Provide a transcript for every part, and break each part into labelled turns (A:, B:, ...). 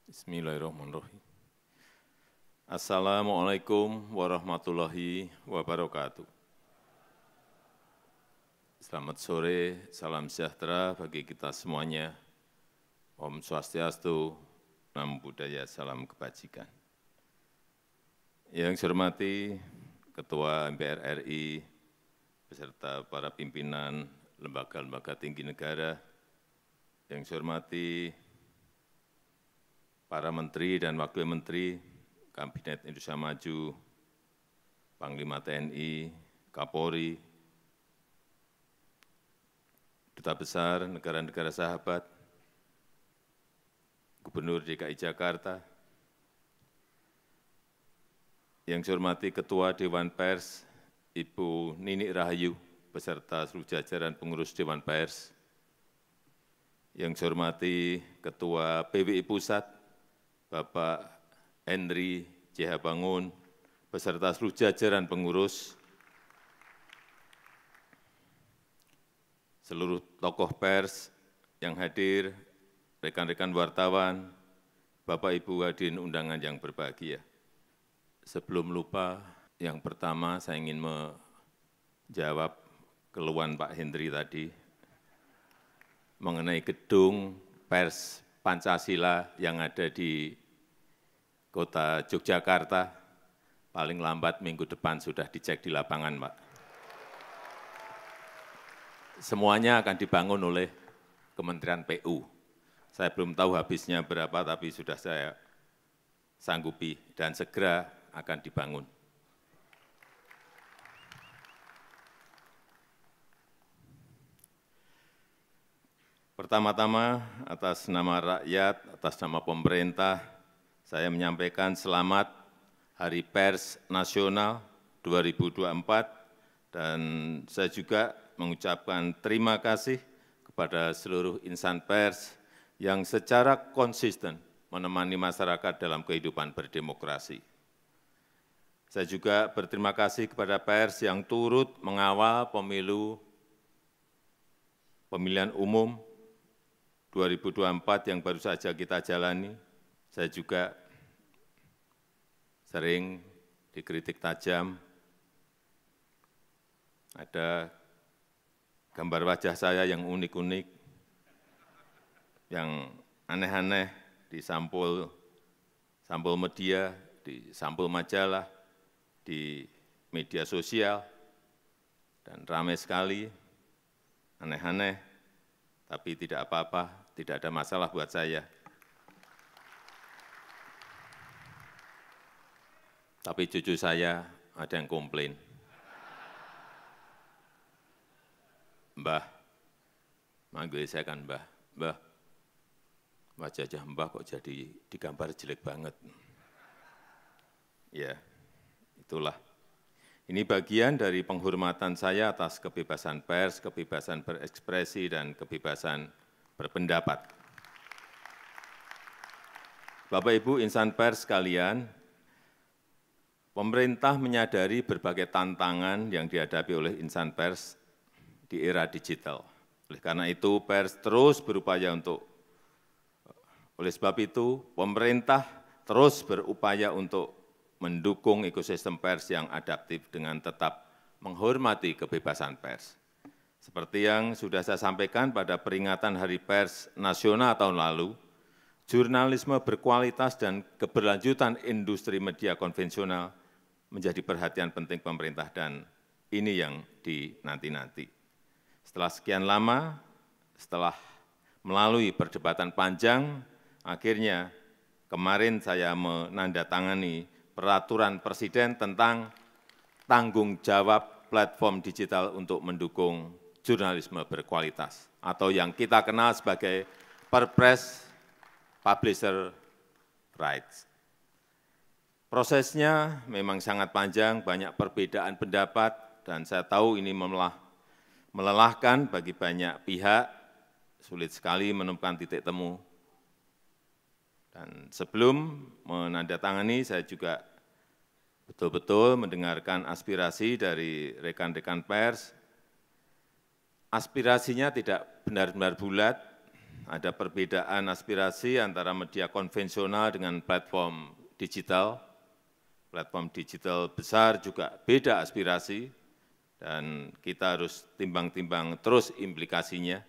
A: Bismillahirrahmanirrahim. Assalamualaikum warahmatullahi wabarakatuh. Selamat sore, salam sejahtera bagi kita semuanya. Om Swastiastu, Namo Buddhaya, salam kebajikan. Yang saya hormati Ketua MPR RI, beserta para pimpinan lembaga-lembaga tinggi negara, yang saya hormati para menteri dan wakil menteri, Kabinet Indonesia Maju, Panglima TNI, Kapolri, Duta Besar negara-negara sahabat, Gubernur DKI Jakarta, yang saya hormati Ketua Dewan Pers, Ibu Nini Rahayu, beserta seluruh jajaran pengurus Dewan Pers, yang saya hormati Ketua PWI Pusat, Bapak Henry J.H. Bangun, beserta seluruh jajaran pengurus, seluruh tokoh pers yang hadir, rekan-rekan wartawan, Bapak Ibu hadirin undangan yang berbahagia. Sebelum lupa, yang pertama saya ingin menjawab keluhan Pak Henry tadi mengenai gedung pers Pancasila yang ada di kota Yogyakarta, paling lambat minggu depan sudah dicek di lapangan, Pak. Semuanya akan dibangun oleh Kementerian PU. Saya belum tahu habisnya berapa, tapi sudah saya sanggupi dan segera akan dibangun. Pertama-tama, atas nama rakyat, atas nama pemerintah, saya menyampaikan selamat Hari Pers Nasional 2024, dan saya juga mengucapkan terima kasih kepada seluruh insan pers yang secara konsisten menemani masyarakat dalam kehidupan berdemokrasi. Saya juga berterima kasih kepada pers yang turut mengawal pemilihan umum 2024 yang baru saja kita jalani. Saya juga sering dikritik tajam. Ada gambar wajah saya yang unik-unik, yang aneh-aneh di sampul media, di sampul majalah, di media sosial, dan ramai sekali, aneh-aneh, tapi tidak apa-apa, tidak ada masalah buat saya. Tapi cucu saya ada yang komplain. Mbah, manggil saya kan Mbah, Mbah, wajah Mbah kok jadi digambar jelek banget. Ya, itulah. Ini bagian dari penghormatan saya atas kebebasan pers, kebebasan berekspresi, dan kebebasan berpendapat. Bapak Ibu insan pers sekalian, pemerintah menyadari berbagai tantangan yang dihadapi oleh insan pers di era digital. Oleh karena itu, pers terus berupaya oleh sebab itu, pemerintah terus berupaya untuk mendukung ekosistem pers yang adaptif dengan tetap menghormati kebebasan pers. Seperti yang sudah saya sampaikan pada peringatan Hari Pers Nasional tahun lalu, jurnalisme berkualitas dan keberlanjutan industri media konvensional menjadi perhatian penting pemerintah, dan ini yang dinanti-nanti. Setelah sekian lama, setelah melalui perdebatan panjang, akhirnya kemarin saya menandatangani Peraturan Presiden tentang tanggung jawab platform digital untuk mendukung jurnalisme berkualitas, atau yang kita kenal sebagai Perpres Publisher Rights. Prosesnya memang sangat panjang, banyak perbedaan pendapat, dan saya tahu ini melelahkan bagi banyak pihak, sulit sekali menemukan titik temu. Dan sebelum menandatangani, saya juga betul-betul mendengarkan aspirasi dari rekan-rekan pers. Aspirasinya tidak benar-benar bulat, ada perbedaan aspirasi antara media konvensional dengan platform digital. Platform digital besar juga beda aspirasi, dan kita harus timbang-timbang terus implikasinya.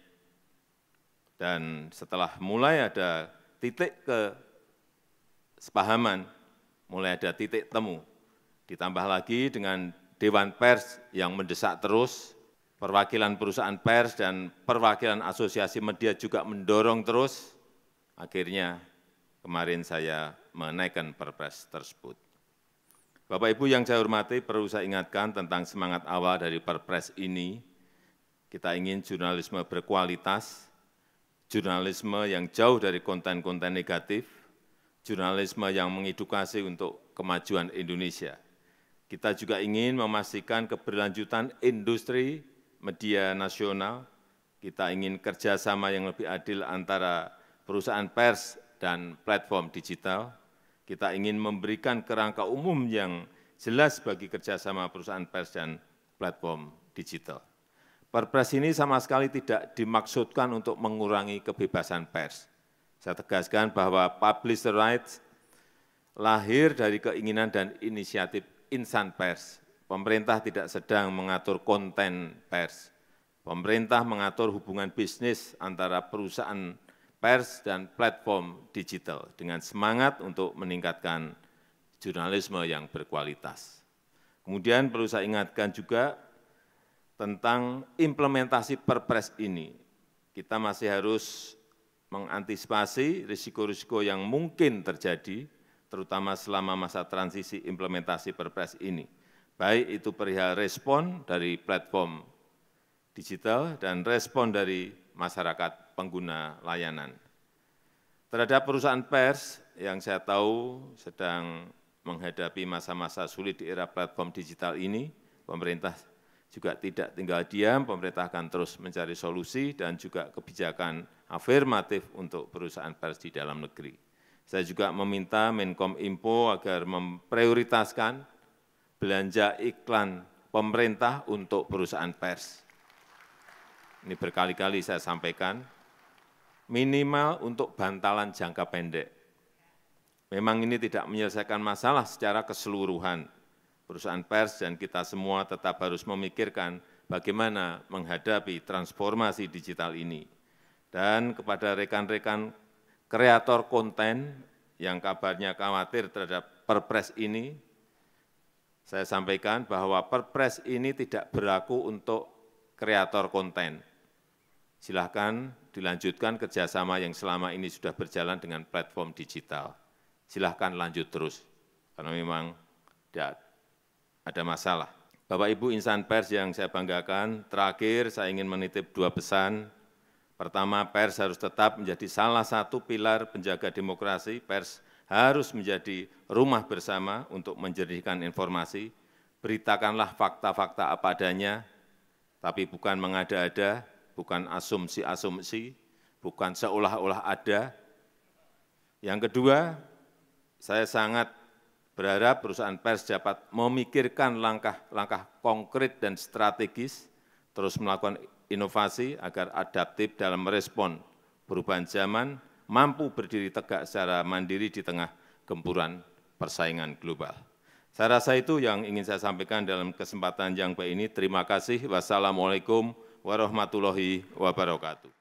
A: Dan setelah mulai ada titik kesepahaman, mulai ada titik temu, ditambah lagi dengan Dewan Pers yang mendesak terus, perwakilan perusahaan pers dan perwakilan asosiasi media juga mendorong terus, akhirnya kemarin saya menaikkan Perpres tersebut. Bapak Ibu yang saya hormati, perlu saya ingatkan tentang semangat awal dari Perpres ini. Kita ingin jurnalisme berkualitas, jurnalisme yang jauh dari konten-konten negatif, jurnalisme yang mengedukasi untuk kemajuan Indonesia. Kita juga ingin memastikan keberlanjutan industri media nasional. Kita ingin kerjasama yang lebih adil antara perusahaan pers dan platform digital. Kita ingin memberikan kerangka umum yang jelas bagi kerjasama perusahaan pers dan platform digital. Perpres ini sama sekali tidak dimaksudkan untuk mengurangi kebebasan pers. Saya tegaskan bahwa publisher rights lahir dari keinginan dan inisiatif insan pers. Pemerintah tidak sedang mengatur konten pers. Pemerintah mengatur hubungan bisnis antara perusahaan pers dan platform digital dengan semangat untuk meningkatkan jurnalisme yang berkualitas. Kemudian perlu saya ingatkan juga tentang implementasi Perpres ini. Kita masih harus mengantisipasi risiko-risiko yang mungkin terjadi, terutama selama masa transisi implementasi Perpres ini. Baik itu perihal respon dari platform digital dan respon dari masyarakat pengguna layanan. Terhadap perusahaan pers yang saya tahu sedang menghadapi masa-masa sulit di era platform digital ini, pemerintah juga tidak tinggal diam, pemerintah akan terus mencari solusi dan juga kebijakan afirmatif untuk perusahaan pers di dalam negeri. Saya juga meminta Menkominfo agar memprioritaskan belanja iklan pemerintah untuk perusahaan pers. Ini berkali-kali saya sampaikan, minimal untuk bantalan jangka pendek. Memang ini tidak menyelesaikan masalah secara keseluruhan. Perusahaan pers dan kita semua tetap harus memikirkan bagaimana menghadapi transformasi digital ini. Dan kepada rekan-rekan kreator konten yang kabarnya khawatir terhadap Perpres ini, saya sampaikan bahwa Perpres ini tidak berlaku untuk kreator konten. Silahkan dilanjutkan kerjasama yang selama ini sudah berjalan dengan platform digital. Silahkan lanjut terus, karena memang tidak ada masalah. Bapak Ibu insan pers yang saya banggakan, terakhir saya ingin menitip dua pesan. Pertama, pers harus tetap menjadi salah satu pilar penjaga demokrasi. Pers harus menjadi rumah bersama untuk menjernihkan informasi. Beritakanlah fakta-fakta apa adanya, tapi bukan mengada-ada, bukan asumsi-asumsi, bukan seolah-olah ada. Yang kedua, saya sangat berharap perusahaan pers dapat memikirkan langkah-langkah konkret dan strategis, terus melakukan inovasi agar adaptif dalam merespon perubahan zaman, mampu berdiri tegak secara mandiri di tengah gempuran persaingan global. Saya rasa itu yang ingin saya sampaikan dalam kesempatan yang baik ini. Terima kasih. Wassalamualaikum warahmatullahi wabarakatuh.